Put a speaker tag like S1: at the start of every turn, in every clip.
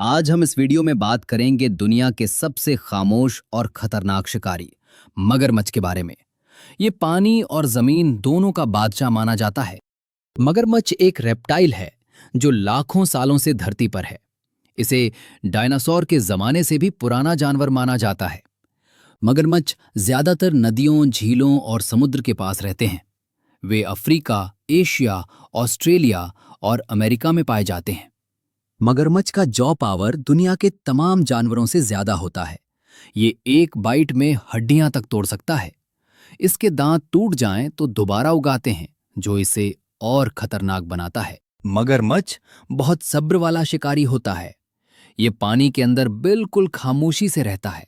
S1: आज हम इस वीडियो में बात करेंगे दुनिया के सबसे खामोश और खतरनाक शिकारी मगरमच्छ के बारे में। ये पानी और जमीन दोनों का बादशाह माना जाता है। मगरमच्छ एक रेप्टाइल है जो लाखों सालों से धरती पर है। इसे डायनासोर के जमाने से भी पुराना जानवर माना जाता है। मगरमच्छ ज्यादातर नदियों, झीलों और समुद्र के पास रहते हैं। वे अफ्रीका, एशिया, ऑस्ट्रेलिया और अमेरिका में पाए जाते हैं। मगरमच्छ का जॉ पावर दुनिया के तमाम जानवरों से ज्यादा होता है। ये एक बाइट में हड्डियां तक तोड़ सकता है। इसके दांत टूट जाएं तो दोबारा उगाते हैं, जो इसे और खतरनाक बनाता है। मगरमच्छ बहुत सब्र वाला शिकारी होता है। ये पानी के अंदर बिल्कुल खामोशी से रहता है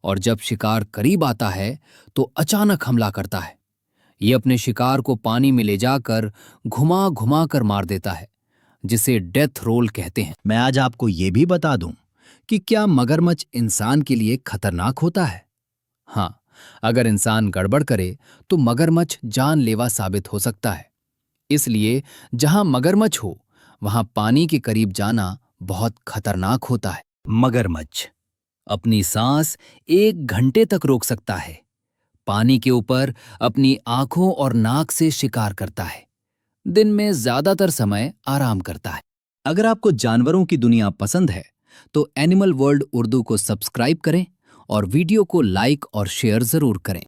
S1: और जब शिकार करीब आता है तो अचानक हमला करता है। ये अपने शिकार को पानी में ले जाकर घुमा घुमा कर मार देता है, जिसे डेथ रोल कहते हैं। मैं आज आपको ये भी बता दूं कि क्या मगरमच्छ इंसान के लिए खतरनाक होता है। हाँ, अगर इंसान गड़बड़ करे तो मगरमच्छ जानलेवा साबित हो सकता है। इसलिए जहां मगरमच्छ हो वहां पानी के करीब जाना बहुत खतरनाक होता है। मगरमच्छ अपनी सांस 1 घंटे तक रोक सकता है। पानी के ऊपर अपनी आंखों और नाक से शिकार करता है। दिन में ज्यादातर समय आराम करता है। अगर आपको जानवरों की दुनिया पसंद है तो एनिमल वर्ल्ड उर्दू को सब्सक्राइब करें और वीडियो को लाइक और शेयर जरूर करें।